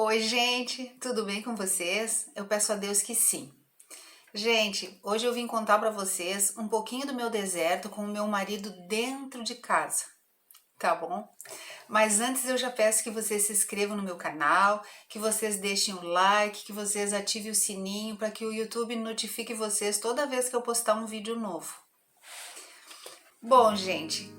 Oi, gente, tudo bem com vocês? Eu peço a Deus que sim. Gente, hoje eu vim contar para vocês um pouquinho do meu deserto com o meu marido dentro de casa, tá bom? Mas antes eu já peço que vocês se inscrevam no meu canal, que vocês deixem o like, que vocês ativem o sininho para que o YouTube notifique vocês toda vez que eu postar um vídeo novo. Bom, gente,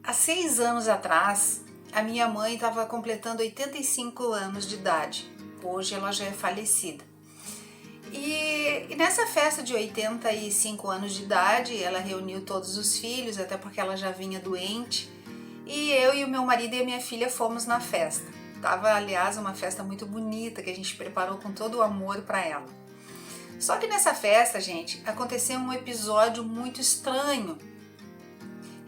há 6 anos atrás, a minha mãe estava completando 85 anos de idade. Hoje ela já é falecida. E nessa festa de 85 anos de idade, ela reuniu todos os filhos, até porque ela já vinha doente. E eu e o meu marido e a minha filha fomos na festa. Tava, aliás, uma festa muito bonita que a gente preparou com todo o amor para ela. Só que nessa festa, gente, aconteceu um episódio muito estranho.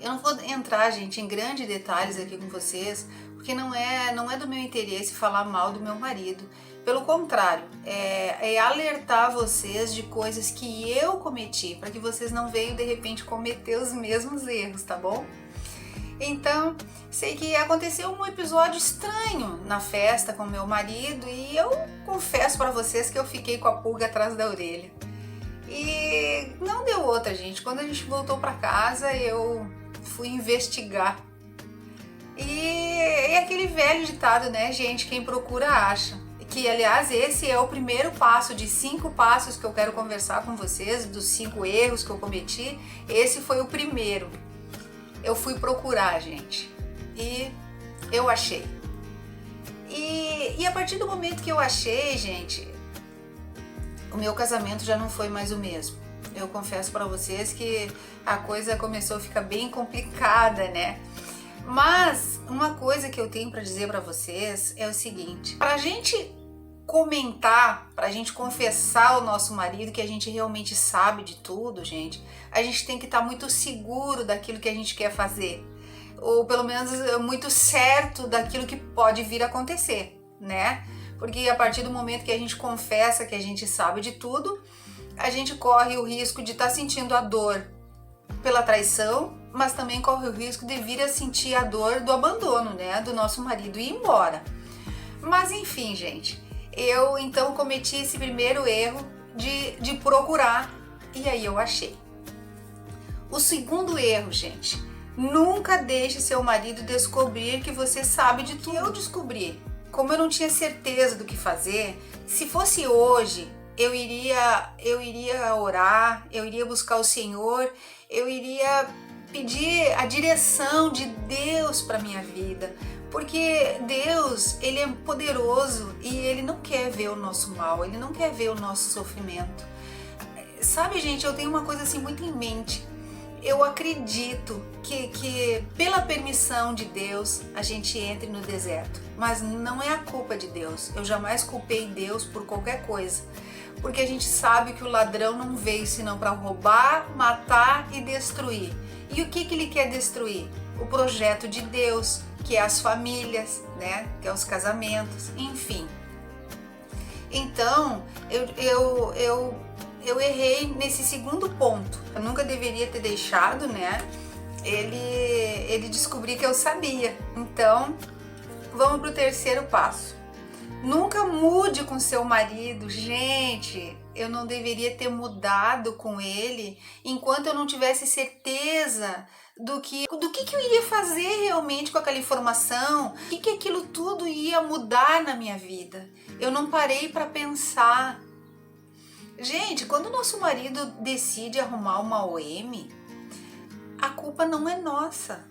Eu não vou entrar, gente, em grandes detalhes aqui com vocês, porque não é do meu interesse falar mal do meu marido. Pelo contrário, é alertar vocês de coisas que eu cometi, para que vocês não venham de repente cometer os mesmos erros, tá bom? Então, sei que aconteceu um episódio estranho na festa com meu marido e eu confesso para vocês que eu fiquei com a pulga atrás da orelha. E não deu outra, gente. Quando a gente voltou para casa, eu fui investigar. E aquele velho ditado, né, gente? Quem procura acha. Que, aliás, esse é o primeiro passo de 5 passos que eu quero conversar com vocês, dos 5 erros que eu cometi. Esse foi o primeiro. Eu fui procurar, gente, e eu achei. E a partir do momento que eu achei, gente, o meu casamento já não foi mais o mesmo. Eu confesso para vocês que a coisa começou a ficar bem complicada, né? Mas uma coisa que eu tenho para dizer para vocês é o seguinte: para a gente comentar, para a gente confessar ao nosso marido que a gente realmente sabe de tudo, gente, a gente tem que estar muito seguro daquilo que a gente quer fazer, ou pelo menos muito certo daquilo que pode vir a acontecer, né? Porque a partir do momento que a gente confessa que a gente sabe de tudo, a gente corre o risco de estar sentindo a dor pela traição, mas também corre o risco de vir a sentir a dor do abandono, né, do nosso marido e ir embora. Mas enfim, gente, eu então cometi esse primeiro erro de procurar, e aí eu achei. O segundo erro, gente, nunca deixe seu marido descobrir que você sabe de tudo. Eu descobri, como eu não tinha certeza do que fazer, se fosse hoje, eu iria orar, eu iria buscar o Senhor, eu iria pedir a direção de Deus para minha vida, porque Deus, Ele é poderoso e Ele não quer ver o nosso mal, Ele não quer ver o nosso sofrimento. Sabe, gente, eu tenho uma coisa assim muito em mente. Eu acredito que pela permissão de Deus a gente entre no deserto, mas não é a culpa de Deus. Eu jamais culpei Deus por qualquer coisa, porque a gente sabe que o ladrão não veio senão para roubar, matar e destruir. E o que ele quer destruir? O projeto de Deus, que é as famílias, né? Que é os casamentos, enfim. Então, eu errei nesse segundo ponto. Eu nunca deveria ter deixado, né, ele descobrir que eu sabia. Então, vamos pro terceiro passo. Nunca mude com seu marido. Gente, eu não deveria ter mudado com ele enquanto eu não tivesse certeza do que eu iria fazer realmente com aquela informação, o que aquilo tudo ia mudar na minha vida. Eu não parei para pensar. Gente, quando o nosso marido decide arrumar uma OM, a culpa não é nossa.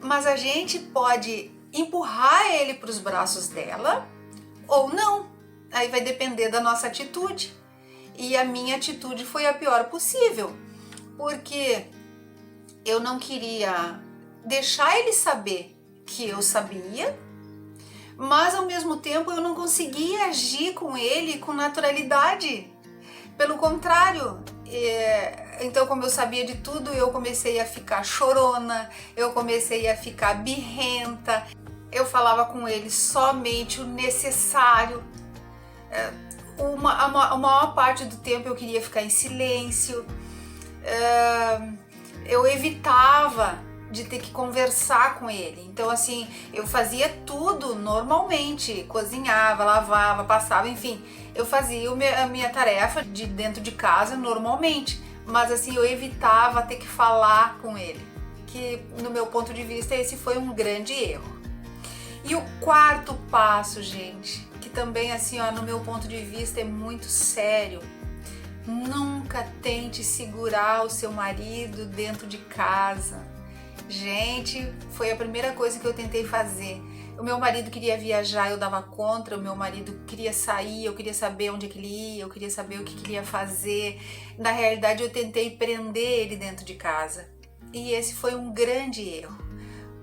Mas a gente pode empurrar ele para os braços dela ou não. Aí vai depender da nossa atitude. E a minha atitude foi a pior possível, porque eu não queria deixar ele saber que eu sabia, mas ao mesmo tempo eu não conseguia agir com ele com naturalidade. Pelo contrário, então como eu sabia de tudo, eu comecei a ficar chorona, eu comecei a ficar birrenta, eu falava com ele somente o necessário. A maior parte do tempo eu queria ficar em silêncio, eu evitava de ter que conversar com ele. Então assim, eu fazia tudo normalmente, cozinhava, lavava, passava, enfim, eu fazia a minha tarefa de dentro de casa normalmente, mas assim, eu evitava ter que falar com ele, que no meu ponto de vista esse foi um grande erro. E o quarto passo, gente, que também assim, ó, no meu ponto de vista é muito sério: nunca tente segurar o seu marido dentro de casa. Gente, foi a primeira coisa que eu tentei fazer. O meu marido queria viajar, eu dava contra. O meu marido queria sair, eu queria saber onde é que ele ia, eu queria saber o que ele ia fazer. Na realidade, eu tentei prender ele dentro de casa. E esse foi um grande erro,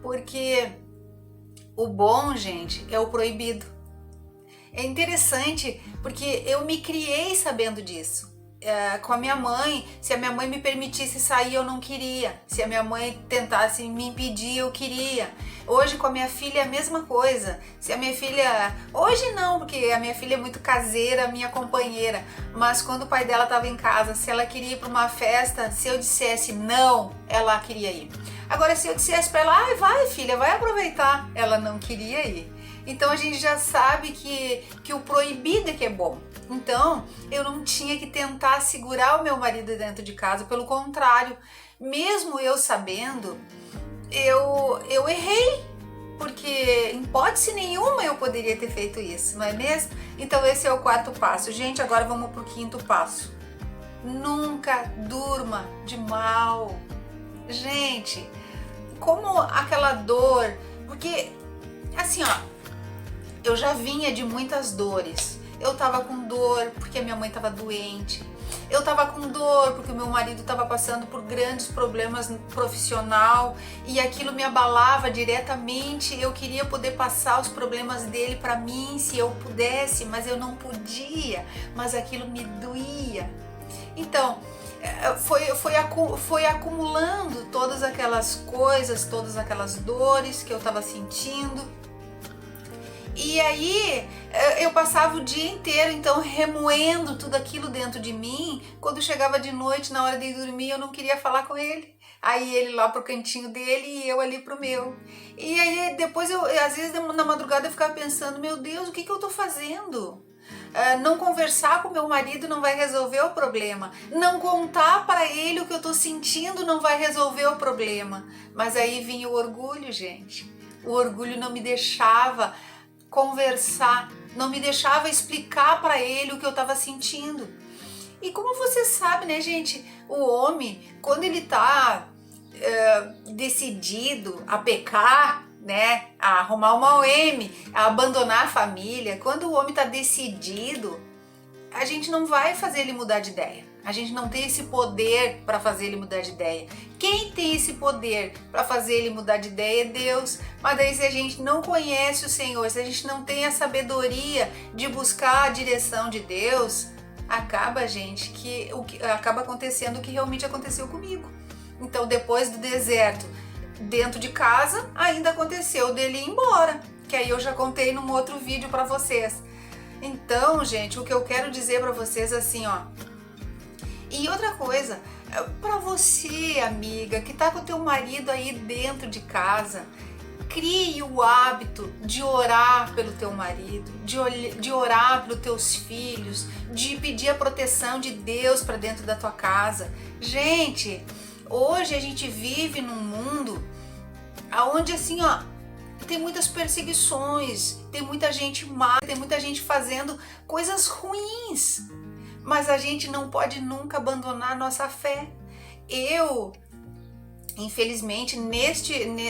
porque o bom, gente, é o proibido. É interessante porque eu me criei sabendo disso. Com a minha mãe, se a minha mãe me permitisse sair, eu não queria. Se a minha mãe tentasse me impedir, eu queria. Hoje com a minha filha é a mesma coisa. Se a minha filha... Hoje não, porque a minha filha é muito caseira, minha companheira. Mas quando o pai dela estava em casa, se ela queria ir para uma festa, se eu dissesse não, ela queria ir. Agora, se eu dissesse para ela, vai filha, vai aproveitar, ela não queria ir. Então a gente já sabe que o proibido é que é bom. Então eu não tinha que tentar segurar o meu marido dentro de casa, pelo contrário, mesmo eu sabendo, eu errei, porque em hipótese nenhuma eu poderia ter feito isso, não é mesmo? Então esse é o quarto passo. Gente, agora vamos pro quinto passo. Nunca durma de mal. Gente, como aquela dor, porque assim, ó, eu já vinha de muitas dores. Eu tava com dor porque a minha mãe tava doente. Eu tava com dor porque o meu marido tava passando por grandes problemas profissional e aquilo me abalava diretamente. Eu queria poder passar os problemas dele para mim se eu pudesse, mas eu não podia. Mas aquilo me doía. Então, foi acumulando todas aquelas coisas, todas aquelas dores que eu tava sentindo. E aí eu passava o dia inteiro então remoendo tudo aquilo dentro de mim. Quando chegava de noite, na hora de dormir, eu não queria falar com ele. Aí ele lá pro cantinho dele e eu ali pro meu. E aí depois às vezes na madrugada eu ficava pensando, meu Deus, o que eu tô fazendo? Não conversar com meu marido não vai resolver o problema. Não contar para ele o que eu tô sentindo não vai resolver o problema. Mas aí vinha o orgulho, gente. O orgulho não me deixava conversar, não me deixava explicar para ele o que eu estava sentindo. E como você sabe, né, gente, o homem, quando ele tá decidido a pecar, né, a arrumar uma OM, a abandonar a família, quando o homem tá decidido, a gente não vai fazer ele mudar de ideia. A gente não tem esse poder para fazer ele mudar de ideia. Quem tem esse poder para fazer ele mudar de ideia é Deus. Mas daí se a gente não conhece o Senhor, se a gente não tem a sabedoria de buscar a direção de Deus, acaba, gente, acaba acontecendo o que realmente aconteceu comigo. Então depois do deserto, dentro de casa, ainda aconteceu dele ir embora, que aí eu já contei num outro vídeo para vocês. Então, gente, o que eu quero dizer para vocês assim, ó. E outra coisa, para você, amiga, que tá com o teu marido aí dentro de casa, crie o hábito de orar pelo teu marido, de orar pelos teus filhos, de pedir a proteção de Deus para dentro da tua casa. Gente, hoje a gente vive num mundo onde assim, ó, tem muitas perseguições, tem muita gente má, tem muita gente fazendo coisas ruins. Mas a gente não pode nunca abandonar a nossa fé. Eu, infelizmente,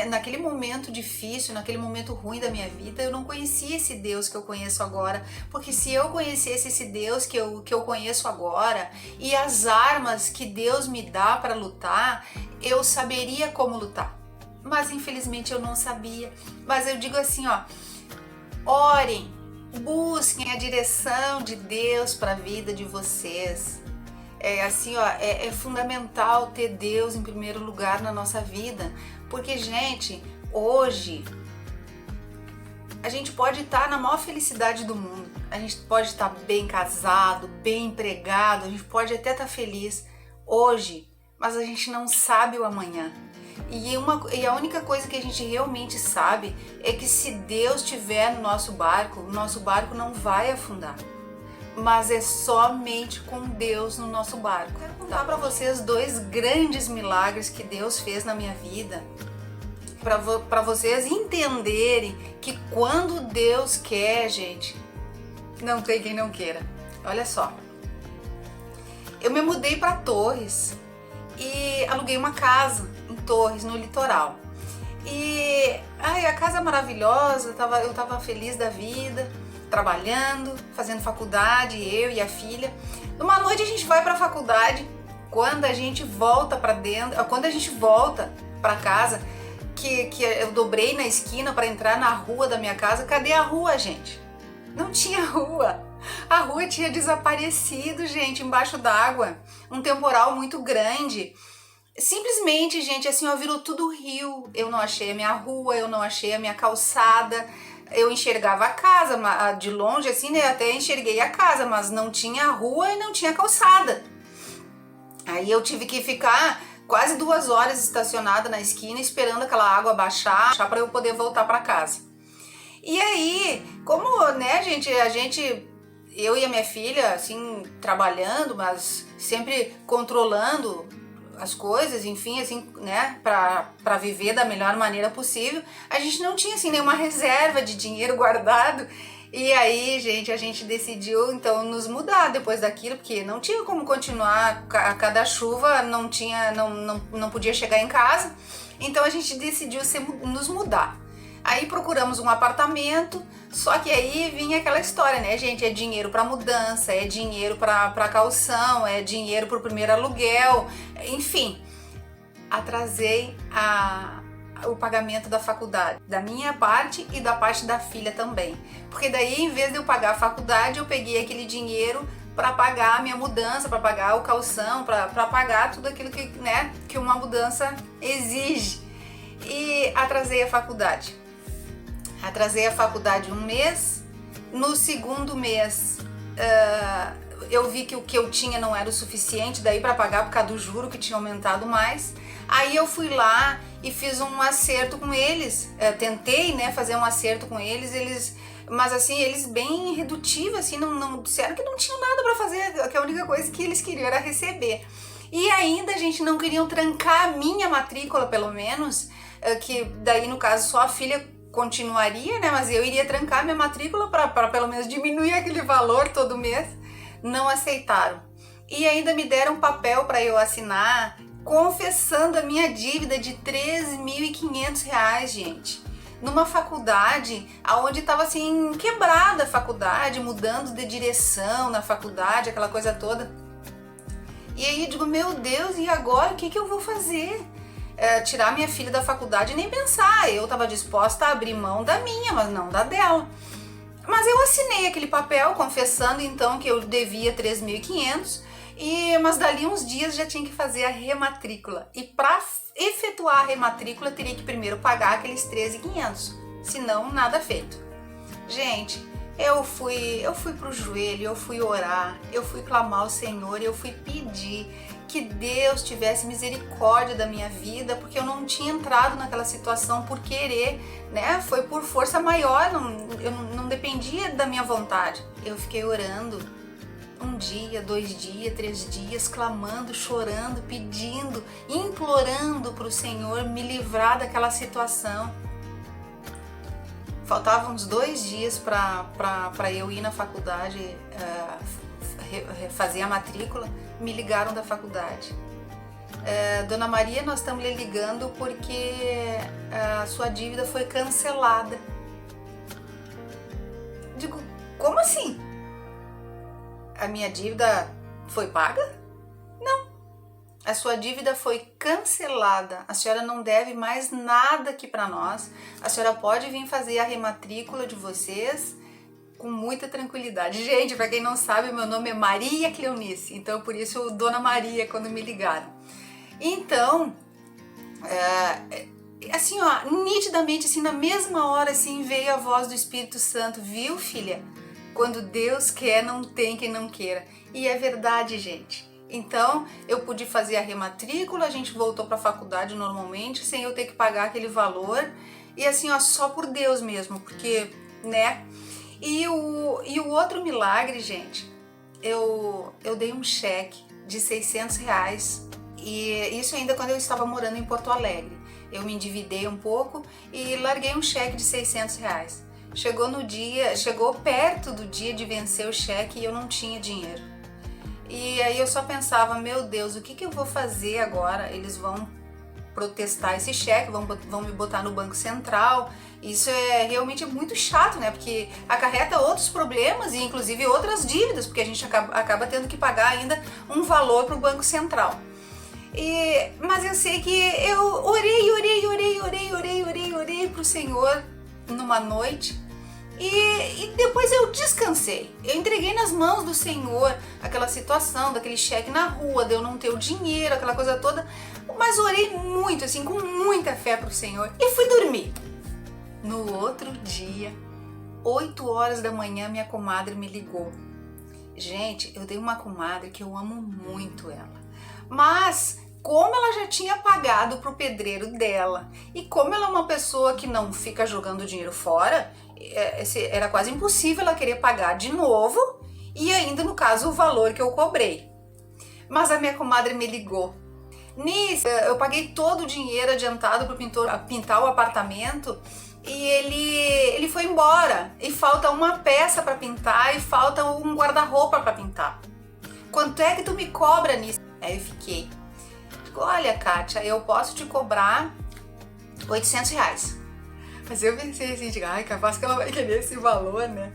naquele momento difícil, naquele momento ruim da minha vida, eu não conhecia esse Deus que eu conheço agora. Porque se eu conhecesse esse Deus que eu conheço agora e as armas que Deus me dá para lutar, eu saberia como lutar. Mas infelizmente eu não sabia. Mas eu digo assim, ó, orem. Busquem a direção de Deus para a vida de vocês. É fundamental ter Deus em primeiro lugar na nossa vida, porque, gente, hoje a gente pode estar na maior felicidade do mundo, a gente pode estar bem casado, bem empregado, a gente pode até estar feliz hoje, mas a gente não sabe o amanhã. E a única coisa que a gente realmente sabe é que se Deus estiver no nosso barco, o nosso barco não vai afundar. Mas é somente com Deus no nosso barco. Quero contar para vocês 2 grandes milagres que Deus fez na minha vida, para vocês entenderem que quando Deus quer, gente, não tem quem não queira. Olha só, eu me mudei para Torres e aluguei uma casa em Torres, no litoral. E a casa é maravilhosa, eu tava feliz da vida, trabalhando, fazendo faculdade, eu e a filha. Numa noite a gente vai para a faculdade, quando a gente volta para dentro, quando a gente volta para casa, que eu dobrei na esquina para entrar na rua da minha casa, cadê a rua, gente? Não tinha rua. A rua tinha desaparecido, gente, embaixo d'água. Um temporal muito grande. Simplesmente, gente, assim, ó, virou tudo rio. Eu não achei a minha rua, eu não achei a minha calçada. Eu enxergava a casa de longe, assim, né? Até enxerguei a casa, mas não tinha rua e não tinha calçada. Aí eu tive que ficar quase 2 horas estacionada na esquina esperando aquela água baixar para eu poder voltar para casa. E aí, como, né, gente, eu e a minha filha, assim, trabalhando, mas sempre controlando as coisas, enfim, assim, né, para viver da melhor maneira possível, a gente não tinha, assim, nenhuma reserva de dinheiro guardado. E aí, gente, a gente decidiu, então, nos mudar depois daquilo, porque não tinha como continuar, a cada chuva não podia chegar em casa, então a gente decidiu nos mudar. Aí procuramos um apartamento, só que aí vinha aquela história, né, gente? É dinheiro para mudança, é dinheiro para caução, é dinheiro para o primeiro aluguel, enfim. Atrasei o pagamento da faculdade, da minha parte e da parte da filha também. Porque daí, em vez de eu pagar a faculdade, eu peguei aquele dinheiro para pagar a minha mudança, para pagar o caução, para pagar tudo aquilo que, né, que uma mudança exige. E atrasei a faculdade. Atrasei a faculdade 1 mês. No segundo mês, eu vi que o que eu tinha não era o suficiente daí para pagar por causa do juro que tinha aumentado mais. Aí eu fui lá e fiz um acerto com eles. Tentei, né, fazer um acerto com eles. Mas assim, eles bem redutivos, assim, não disseram que não tinham nada para fazer, que a única coisa que eles queriam era receber. E ainda, gente, não queriam trancar a minha matrícula, pelo menos, que daí, no caso, só a filha continuaria, né? Mas eu iria trancar minha matrícula para pelo menos diminuir aquele valor todo mês. Não aceitaram. E ainda me deram um papel para eu assinar, confessando a minha dívida de R$3.500, gente. Numa faculdade onde estava assim, quebrada a faculdade, mudando de direção na faculdade, aquela coisa toda. E aí eu digo, meu Deus, e agora o que eu vou fazer? Tirar minha filha da faculdade, nem pensar. Eu estava disposta a abrir mão da minha, mas não da dela. Mas eu assinei aquele papel confessando então que eu devia 3.500, mas dali uns dias já tinha que fazer a rematrícula. E para efetuar a rematrícula teria que primeiro pagar aqueles 13.500, senão nada feito. Gente, eu fui pro joelho, eu fui orar, eu fui clamar ao Senhor, eu fui pedir que Deus tivesse misericórdia da minha vida, porque eu não tinha entrado naquela situação por querer, né? Foi por força maior, eu não dependia da minha vontade. Eu fiquei orando 1 dia, 2 dias, 3 dias, clamando, chorando, pedindo, implorando para o Senhor me livrar daquela situação. Faltavam uns 2 dias para eu ir na faculdade, fazer a matrícula. Me ligaram da faculdade. Dona Maria, nós estamos lhe ligando porque a sua dívida foi cancelada. Digo, como assim? A minha dívida foi paga? Não. A sua dívida foi cancelada. A senhora não deve mais nada aqui para nós. A senhora pode vir fazer a rematrícula de vocês com muita tranquilidade. Gente, para quem não sabe, meu nome é Maria Cleonice, então por isso Dona Maria quando me ligaram. Então, assim, ó, nitidamente, assim, na mesma hora, assim, veio a voz do Espírito Santo, viu, filha? Quando Deus quer, não tem quem não queira. E é verdade, gente. Então eu pude fazer a rematrícula, a gente voltou para a faculdade normalmente, sem eu ter que pagar aquele valor. E assim, ó, só por Deus mesmo, porque, né? E o outro milagre, gente, eu dei um cheque de 600 reais. E isso ainda quando eu estava morando em Porto Alegre. Eu me endividei um pouco e larguei um cheque de 600 reais. Chegou perto do dia de vencer o cheque e eu não tinha dinheiro. E aí eu só pensava, meu Deus, o que eu vou fazer agora? Eles vão protestar esse cheque, vão me botar no Banco Central. Isso é realmente muito chato, né? Porque acarreta outros problemas e inclusive outras dívidas, porque a gente acaba tendo que pagar ainda um valor para o Banco Central. Mas eu sei que eu orei pro Senhor numa noite. E depois eu descansei. Eu entreguei nas mãos do Senhor aquela situação, daquele cheque na rua, de eu não ter o dinheiro, aquela coisa toda. Mas orei muito, assim, com muita fé pro Senhor. E fui dormir. No outro dia, 8 horas da manhã, minha comadre me ligou. Gente, eu tenho uma comadre que eu amo muito ela. Mas como ela já tinha pagado pro pedreiro dela e como ela é uma pessoa que não fica jogando dinheiro fora, era quase impossível ela querer pagar de novo e ainda no caso o valor que eu cobrei. Mas a minha comadre me ligou. Nisso, eu paguei todo o dinheiro adiantado pro pintor pintar o apartamento e ele foi embora e falta uma peça para pintar e falta um guarda-roupa para pintar. Quanto é que tu me cobra nisso? Aí eu fiquei. Digo, olha, Kátia, eu posso te cobrar 800 reais. Mas eu pensei assim, digo, ai, capaz que ela vai querer esse valor, né?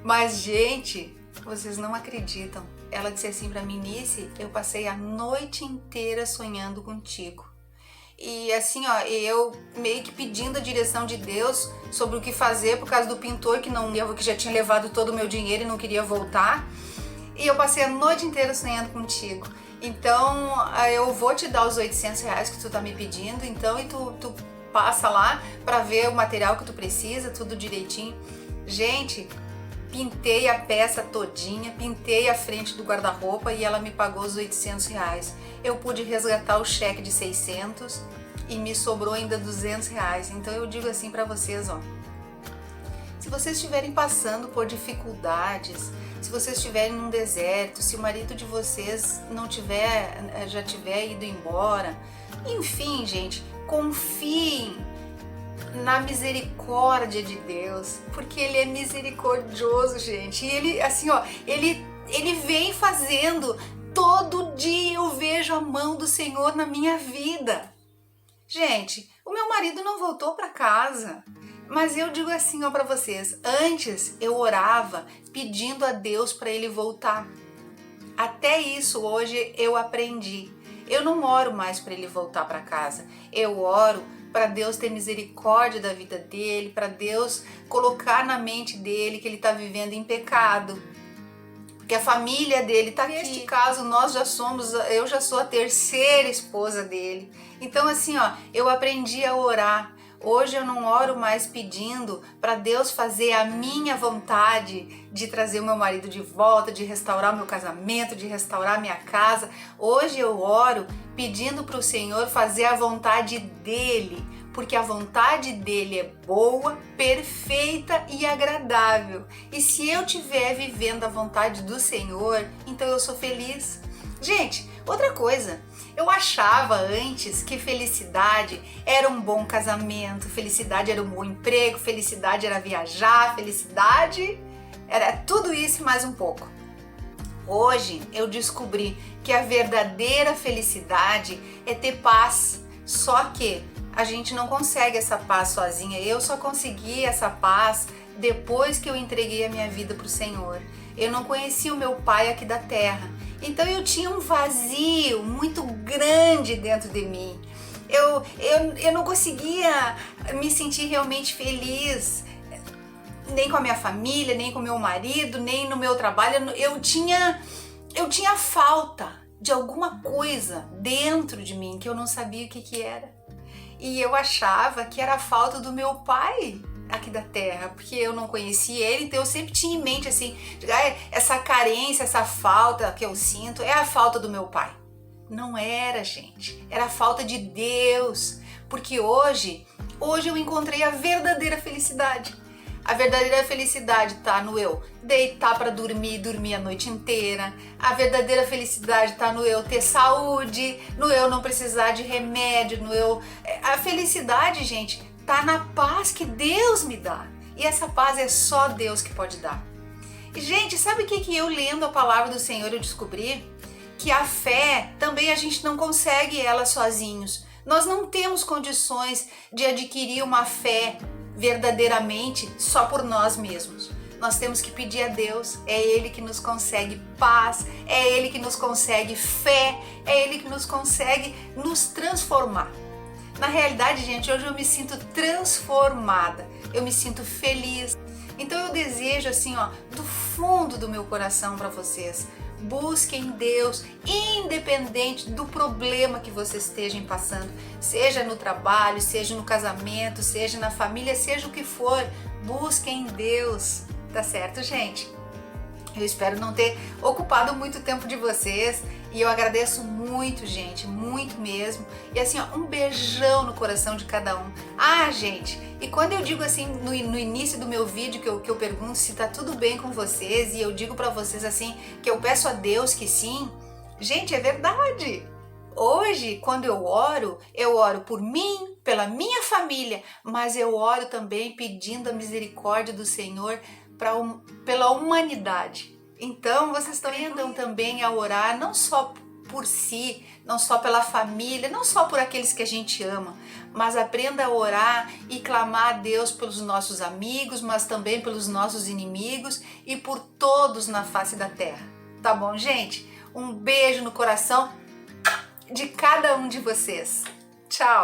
Mas, gente, vocês não acreditam. Ela disse assim pra mim, Nice, eu passei a noite inteira sonhando contigo. E assim, ó, eu meio que pedindo a direção de Deus sobre o que fazer por causa do pintor que já tinha levado todo o meu dinheiro e não queria voltar. E eu passei a noite inteira sonhando contigo. Então, eu vou te dar os 800 reais que tu tá me pedindo, então, e tu passa lá pra ver o material que tu precisa, tudo direitinho. Gente, pintei a peça todinha, pintei a frente do guarda-roupa e ela me pagou os 800 reais. Eu pude resgatar o cheque de 600 e me sobrou ainda 200 reais. Então eu digo assim pra vocês, ó, se vocês estiverem passando por dificuldades, se vocês estiverem num deserto, se o marido de vocês já tiver ido embora, enfim, gente, confiem na misericórdia de Deus, porque Ele é misericordioso, gente. E Ele, assim, ó, Ele vem fazendo. Todo dia eu vejo a mão do Senhor na minha vida. Gente, o meu marido não voltou para casa. Mas eu digo assim, ó, para vocês, antes eu orava pedindo a Deus para ele voltar. Até isso hoje eu aprendi. Eu não oro mais para ele voltar para casa. Eu oro para Deus ter misericórdia da vida dele, para Deus colocar na mente dele que ele está vivendo em pecado, que a família dele está aqui. Neste caso, eu já sou a terceira esposa dele. Então assim, ó, eu aprendi a orar. Hoje eu não oro mais pedindo para Deus fazer a minha vontade de trazer o meu marido de volta, de restaurar o meu casamento, de restaurar a minha casa. Hoje eu oro pedindo para o Senhor fazer a vontade dEle, porque a vontade dEle é boa, perfeita e agradável. E se eu estiver vivendo a vontade do Senhor, então eu sou feliz. Gente, outra coisa, eu achava antes que felicidade era um bom casamento, felicidade era um bom emprego, felicidade era viajar, felicidade era tudo isso e mais um pouco. Hoje eu descobri que a verdadeira felicidade é ter paz, só que a gente não consegue essa paz sozinha. Eu só consegui essa paz depois que eu entreguei a minha vida para o Senhor. Eu não conhecia o meu pai aqui da terra. Então eu tinha um vazio muito grande dentro de mim. Eu não conseguia me sentir realmente feliz, nem com a minha família, nem com o meu marido, nem no meu trabalho. Eu tinha falta de alguma coisa dentro de mim que eu não sabia o que era. E eu achava que era a falta do meu pai. aqui da terra, porque eu não conhecia ele, então eu sempre tinha em mente assim, essa carência, essa falta que eu sinto é a falta do meu pai. Não era, gente, era a falta de Deus, porque hoje eu encontrei a verdadeira felicidade. A verdadeira felicidade tá no eu deitar para dormir a noite inteira. A verdadeira felicidade tá no eu ter saúde, no eu não precisar de remédio, no eu... A felicidade, gente, tá na paz que Deus me dá. E essa paz é só Deus que pode dar. E, gente, sabe o que eu lendo a palavra do Senhor eu descobri? Que a fé também a gente não consegue ela sozinhos. Nós não temos condições de adquirir uma fé verdadeiramente só por nós mesmos. Nós temos que pedir a Deus, é Ele que nos consegue paz, é Ele que nos consegue fé, é Ele que nos consegue nos transformar. Na realidade, gente, hoje eu me sinto transformada, eu me sinto feliz. Então eu desejo assim, ó, do fundo do meu coração para vocês, busquem Deus, independente do problema que vocês estejam passando, seja no trabalho, seja no casamento, seja na família, seja o que for, busquem Deus, tá certo, gente? Eu espero não ter ocupado muito tempo de vocês e eu agradeço muito, gente, muito mesmo. E assim, ó, um beijão no coração de cada um. Ah, gente, e quando eu digo assim, no início do meu vídeo, que eu pergunto se tá tudo bem com vocês e eu digo pra vocês assim, que eu peço a Deus que sim, gente, é verdade. Hoje, quando eu oro por mim, pela minha família, mas eu oro também pedindo a misericórdia do Senhor pela humanidade. Então, vocês aprendam também a orar não só por si, não só pela família, não só por aqueles que a gente ama, mas aprenda a orar e clamar a Deus pelos nossos amigos, mas também pelos nossos inimigos e por todos na face da terra. Tá bom, gente? Um beijo no coração de cada um de vocês. Tchau!